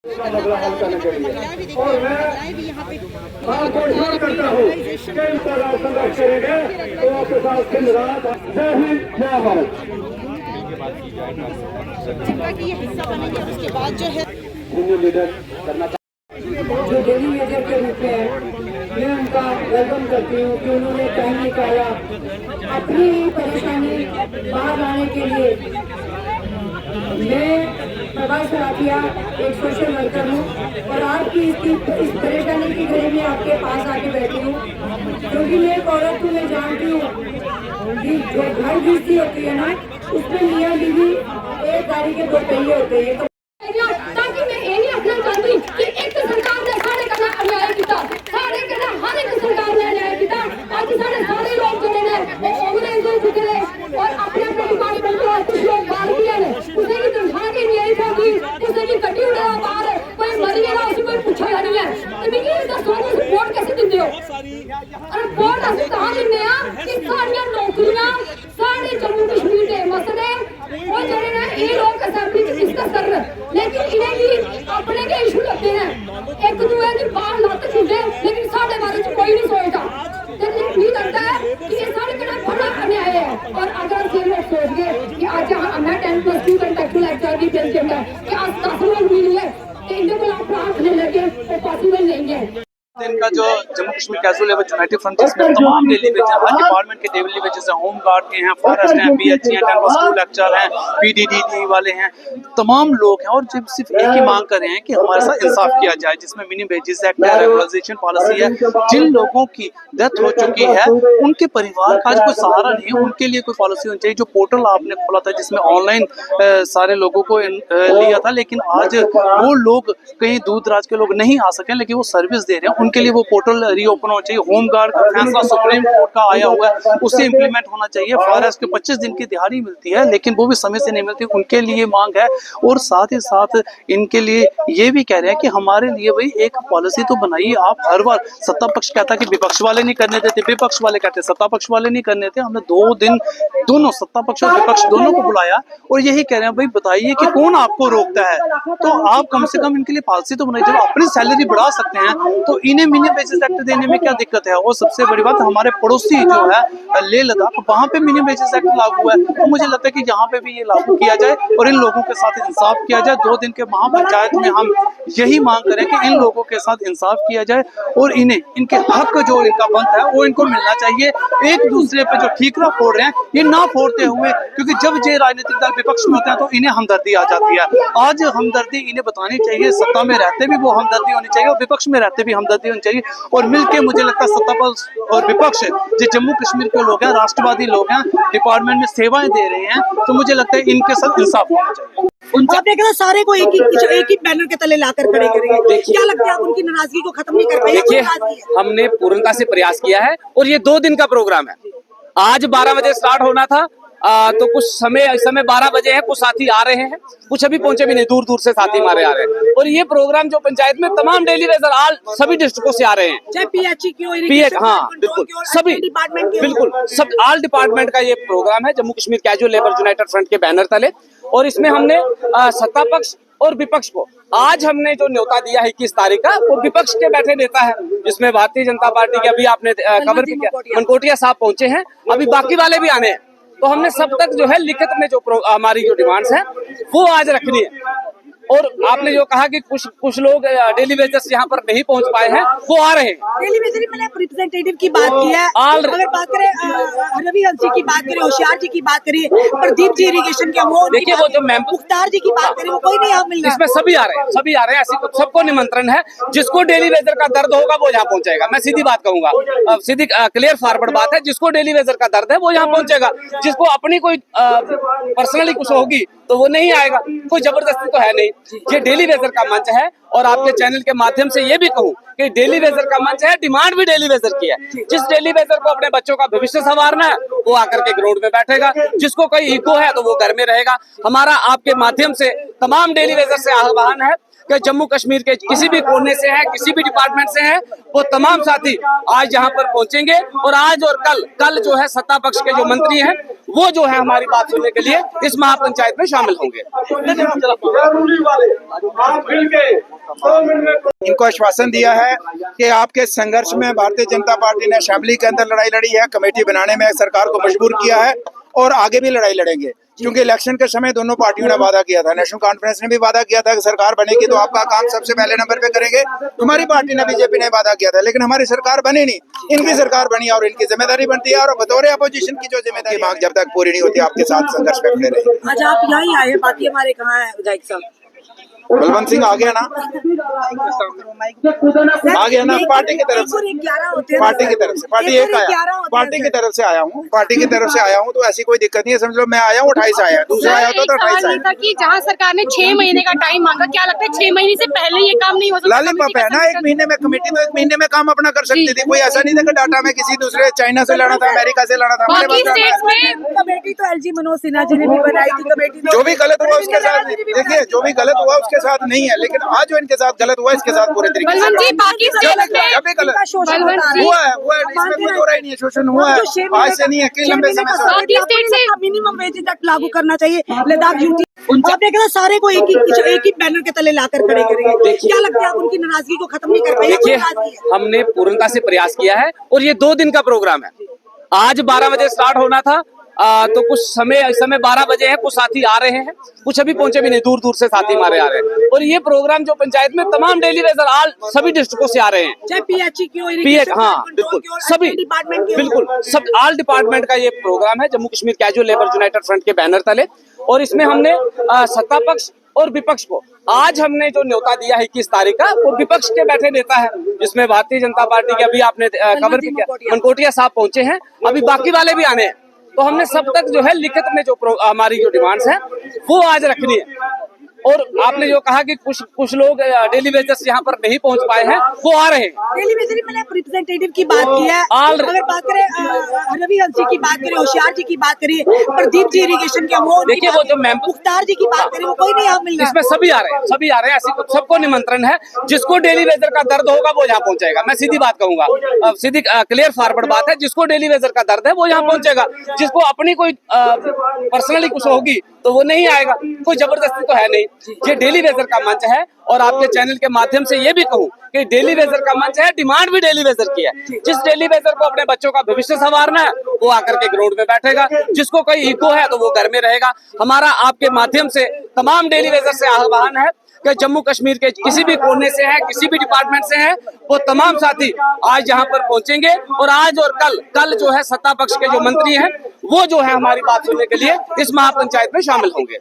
मसला हल करने के लिए। और मैं घोषणा करता हूँ कि इस तरह संघर्ष करेंगे तो आपके साथ दिन रात। जय हिंद, जय भारत। कि ये हिस्सा बनेंगे उसके बाद जो है लीडर करना जो डेली वेजर के रूप में है, मैं उनका वेलकम करती हूँ कि उन्होंने टाइम निकाला अपनी परेशानी बाहर लाने के लिए। मैं प्रभास राठिया एक सोशल वर्कर हूँ और आपकी इस परेशानी की घड़ी में आपके पास आके बैठी हूँ, क्योंकि मैं एक औरत हूँ। मैं जानती हूँ कि जो घर गृहस्थी होती है ना, उसमें मियाँ बीवी एक गाड़ी के दो पहिए होते हैं। ताकि मैं ये नहीं आखना चाहती कि एक सरकार ने सारे कन्नै अन्याय किया, सारे कन्नै हर एक सरकार ने अन्याय किया। आज सारे सारे लोग जो ने वो अंग्रेज हो चुके हैं और अपने अपने डिपार्टमेंट के कुछ लोग भारतीय ने उसे की तनख्वाह की नहीं होगी, उसे की कटी उड़ा बाहर कोई मरी है ना, उसे कोई पूछा नहीं है। तो मिगी इसका सोने से वोट कैसे दिंदे हो? अरे वोट असं कहां दिंदे आ कि सारियां नौकरियां सारे जम्मू कश्मीर दे मसले वो जड़े ने ये लोग असेंबली में डिस्कस कर रहे हैं, लेकिन इन्हें भी अपने के इशू लगते हैं। एक दूसरे की बात लाते छूटे, लेकिन साढ़े बारे में कोई नहीं सोचता। भी लगता है कि ये सारे कड़ा बड़ा अन्याय है। और अगर ये लोग सोच गए कि आज हमें 10+2 कंटेक्चुअल एक्चुअल की पेंशन है कि आज 10 लोग मिली है कि इनके को आप प्रार्थना लगे तो पॉसिबल नहीं है। दिन का जो Jammu Kashmir casual labour United front, जिसमें तमाम डेली वेजेस हर डिपार्टमेंट के डेली वेजेस हैं, होम गार्ड के हैं, फॉरेस्ट हैं, पीएचई हैं, टेंपल स्कूल लेक्चर हैं, पीडीडी वाले हैं, तमाम लोग हैं। और जब सिर्फ एक ही मांग कर रहे हैं कि हमारे साथ इंसाफ किया जाए, जिसमें मिनिमम वेजेस एक्ट है, रेगुलराइजेशन पॉलिसी है। जिन लोगों की डेथ हो चुकी है उनके परिवार का आज कोई सहारा नहीं है, उनके लिए कोई पॉलिसी होनी चाहिए। जो पोर्टल आपने खोला था जिसमें ऑनलाइन सारे लोगों को लिया था, लेकिन आज वो लोग कहीं दूर दराज के लोग नहीं आ सके, लेकिन वो सर्विस दे रहे हैं, उनके लिए वो पोर्टल रीओपन होना चाहिए। होम गार्ड का फैसला सुप्रीम कोर्ट का आया हुआ है, उससे इंप्लीमेंट होना चाहिए। फॉरेस्ट के 25 दिन की दिहाड़ी मिलती है, लेकिन वो भी समय से नहीं मिलती, उनके लिए मांग है। और साथ ही साथ इनके लिए ये भी कह रहे हैं कि हमारे लिए भाई एक पॉलिसी तो बनाइए। आप हर बार सत्ता पक्ष कहता है कि विपक्ष वाले नहीं करने देते, विपक्ष वाले कहते सत्ता पक्ष वाले नहीं करने देते। हमने 2 दिन दोनों सत्ता पक्ष और विपक्ष दोनों को बुलाया और यही कह रहे हैं भाई बताइए कि कौन आपको रोकता है। तो आप कम से कम इनके लिए पॉलिसी तो बनाइए। जब अपनी सैलरी बढ़ा सकते हैं तो इन्हें मिनिमम वेजेस एक्ट देने में क्या दिक्कत है। और सबसे बड़ी बात, हमारे पड़ोसी जो है लेह लद्दाख, वहां पे मिनिमम वेजेस एक्ट लागू है। तो मुझे लगता है कि यहाँ पे भी ये लागू किया जाए और इन लोगों के साथ इंसाफ किया जाए। 2 दिन के महापंचायत में हम यही मांग करें कि इन लोगों के साथ इंसाफ किया जाए और इन्हें इनके हक जो इनका बनता है वो इनको मिलना चाहिए। एक दूसरे पे जो ठीकरा फोड़ रहे हैं ये ना फोड़ते हुए, क्योंकि जब ये राजनीतिक दल विपक्ष में होते हैं तो इन्हें हमदर्दी आ जाती है। आज हमदर्दी इन्हें बतानी चाहिए, सत्ता में रहते भी वो हमदर्दी होनी चाहिए और विपक्ष में रहते भी हमदर्दी होनी चाहिए। और मिलके मुझे लगता है सत्ता पक्ष और विपक्ष जो जम्मू कश्मीर के लोग हैं, राष्ट्रवादी लोग हैं, डिपार्टमेंट में सेवाएं दे रहे हैं, तो मुझे लगता है इनके साथ इंसाफ होना चाहिए। आपने कहा सारे को एक ही बैनर के तले लाकर खड़े करेंगे, क्या लगता है आप उनकी नाराजगी को खत्म नहीं कर पाए? देखिए, हमने पूर्णता से प्रयास किया है और ये 2 दिन का प्रोग्राम है। आज 12 बजे स्टार्ट होना था, तो कुछ समय 12 बजे है, कुछ साथी आ रहे हैं, कुछ अभी पहुंचे भी नहीं, दूर दूर से साथी हमारे आ रहे हैं। और ये प्रोग्राम जो पंचायत में तमाम डेली वेजर आल सभी डिस्ट्रिक्टों से आ रहे हैं, चाहे पीएचई की हो, हाँ बिल्कुल, सभी डिपार्टमेंट, बिल्कुल सब ऑल डिपार्टमेंट का ये प्रोग्राम है Jammu Kashmir casual labour United front के बैनर तले। और इसमें हमने सत्ता पक्ष और विपक्ष को आज हमने जो न्योता दिया है 21 तारीख का, वो विपक्ष के बैठे नेता है, जिसमें भारतीय जनता पार्टी के अभी आपने खबर भी किया मनकोटिया साहब पहुंचे हैं, अभी बाकी वाले भी आने हैं। तो हमने सब तक जो है लिखित में जो हमारी जो डिमांड्स हैं वो आज रखनी है। और आपने जो कहा कि कुछ लोग डेली वेजर्स यहाँ पर नहीं पहुंच पाए हैं, वो आ रहे हैं। डेली वेजर मैंने रिप्रेजेंटेटिव की बात की है, अगर बात करें रवि हंसी की बात करें, होशियार जी की बात करिए, प्रदीप जी इरिगेशन के, वो देखिए वो जो मुख्तार जी की बात करें, वो कोई नहीं मिल रहा। इसमें सभी आ रहे हैं, ऐसी सबको निमंत्रण है। जिसको डेली वेजर का दर्द होगा वो यहाँ पहुंचेगा। मैं सीधी बात कहूंगा, सीधी क्लियर फॉरवर्ड बात है, जिसको डेली वेजर का दर्द है वो यहाँ पहुंचेगा। जिसको अपनी कोई पर्सनली कुछ होगी तो वो नहीं आएगा, कोई जबरदस्ती तो है नहीं। ये डेली वेजर का मंच है और आपके चैनल के माध्यम से ये भी कहूँ कि डेली वेजर का मंच है, डिमांड भी डेली वेजर की है। जिस डेली वेजर को अपने बच्चों का भविष्य संवारना है वो आकर के ग्राउंड में बैठेगा, जिसको कोई इको है तो वो घर में रहेगा। हमारा आपके माध्यम से तमाम डेली वेजर से आह्वान है कि जम्मू कश्मीर के किसी भी कोने से है, किसी भी डिपार्टमेंट से है, वो तमाम साथी आज यहाँ पर पहुंचेंगे और आज और कल जो है सत्ता पक्ष के जो मंत्री हैं वो जो है हमारी बात सुनने के लिए इस महापंचायत में शामिल होंगे। इनको आश्वासन दिया है कि आपके संघर्ष में भारतीय जनता पार्टी ने असेंबली के अंदर लड़ाई लड़ी है, कमेटी बनाने में सरकार को मजबूर किया है और आगे भी लड़ाई लड़ेंगे, क्योंकि इलेक्शन के समय दोनों पार्टियों ने वादा किया था। नेशनल कॉन्फ्रेंस ने भी वादा किया था कि सरकार बनेगी तो आपका काम सबसे पहले नंबर पे करेंगे। तुम्हारी पार्टी ने, बीजेपी ने वादा किया था, लेकिन हमारी सरकार बनी नहीं, इनकी सरकार बनी और इनकी जिम्मेदारी बनती है और बतौर अपोजिशन की जो जिम्मेदारी मांग जब तक पूरी नहीं होती आपके साथ संघर्ष में खड़े रहेंगे। आज आप यहाँ ही आए, बाकी हमारे कहाँ है विधायक साहब? बलवंत सिंह आ गया ना, आ गया ना पार्टी की तरफ से, पार्टी की तरफ से, पार्टी एक आया, पार्टी की तरफ से आया हूँ, पार्टी की तरफ से आया हूँ, तो ऐसी कोई दिक्कत नहीं है। समझ लो मैं आया हूँ 28 आया, दूसरा आया तो 28 आया था कि जहाँ सरकार ने 6 महीने का टाइम मांगा, क्या लगता है 6 महीने से पहले ये काम नहीं हो सकता? लॉलीपॉप है ना, 1 महीने में कमेटी तो 1 महीने में काम अपना कर सकती थी। कोई ऐसा नहीं था कि डाटा में किसी दूसरे चाइना से लाना था, अमेरिका से लाना था। कमेटी तो एलजी मनोज सिन्हा जी ने भी बनाई थी कमेटी। जो भी गलत हुआ उसके साथ, देखिए जो भी गलत हुआ उसके साथ नहीं है, लेकिन आज जो इनके साथ गलत हुआ इसके साथ पूरे तरीके से जब भी गलत हुआ है इसमें कोई दो राय नहीं है, शोषण हुआ है आज से नहीं है, कई लंबे समय से। मिनिमम वेज तक लागू करना चाहिए लद्दाख यूटी। आपने कहा सारे को एक ही बैनर के तले लाकर खड़े करेंगे, क्या लगता है आप उनकी नाराजगी को खत्म नहीं कर पाएंगे? देखिए हमने पूर्णता से प्रयास किया है और ये 2 दिन का प्रोग्राम है। आज 12 बजे स्टार्ट होना था, तो कुछ इस समय 12 बजे है, कुछ साथी आ रहे हैं, कुछ अभी पहुंचे भी नहीं, दूर दूर से साथी हमारे आ रहे हैं। और ये प्रोग्राम जो पंचायत में तमाम डेली वेजर आल सभी डिस्ट्रिक्टों से आ रहे हैं, चाहे पीएचई की हो, हाँ बिल्कुल सभी डिपार्टमेंट की, बिल्कुल सब ऑल डिपार्टमेंट का ये प्रोग्राम है Jammu Kashmir casual labour United front के बैनर तले। और इसमें हमने सत्ता पक्ष और विपक्ष को आज हमने जो न्योता दिया है 21 तारीख का, वो विपक्ष के बैठे नेता है, जिसमें भारतीय जनता पार्टी के अभी आपने खबर भी किया मनकोटिया साहब पहुंचे हैं, अभी बाकी वाले भी आने हैं। तो हमने सब तक जो है लिखित में जो हमारी जो डिमांड्स है वो आज रखनी है। और आपने जो कहा कि कुछ लोग डेली वेजर्स यहाँ पर नहीं पहुँच पाए हैं, वो आ रहे हैं। डेली वेजर मैंने रिप्रेजेंटेटिव की बात की है, अगर बात करें रवि हंसी की बात करें, होशियार जी की बात करिए, प्रदीप जी इरिगेशन के, वो देखिए वो जो मुख्तार जी की बात करें, वो कोई नहीं यहाँ मिल रहा। इसमें सभी आ रहे हैं, ऐसी सबको निमंत्रण है। जिसको डेली वेजर का दर्द होगा वो यहाँ पहुंचेगा। मैं सीधी बात कहूंगा, सीधी क्लियर फॉरवर्ड बात है, जिसको डेली वेजर का दर्द है वो यहाँ पहुंचेगा। जिसको अपनी कोई पर्सनली कुछ होगी तो वो नहीं आएगा, कोई जबरदस्ती तो है नहीं। ये डेली वेजर का मंच है और आपके चैनल के माध्यम से ये भी कहूँ कि डेली वेजर का मंच है, डिमांड भी डेली वेजर की है। जिस डेली वेजर को अपने बच्चों का भविष्य संवारना है वो आकर के ग्राउंड में बैठेगा, जिसको कोई इको है तो वो घर में रहेगा। हमारा आपके माध्यम से तमाम डेली वेजर से आह्वान है कि जम्मू कश्मीर के किसी भी कोने से है, किसी भी डिपार्टमेंट से है, वो तमाम साथी आज यहाँ पर पहुंचेंगे और आज और कल जो है सत्ता पक्ष के जो मंत्री हैं वो जो है हमारी बात सुनने के लिए इस महापंचायत में शामिल होंगे।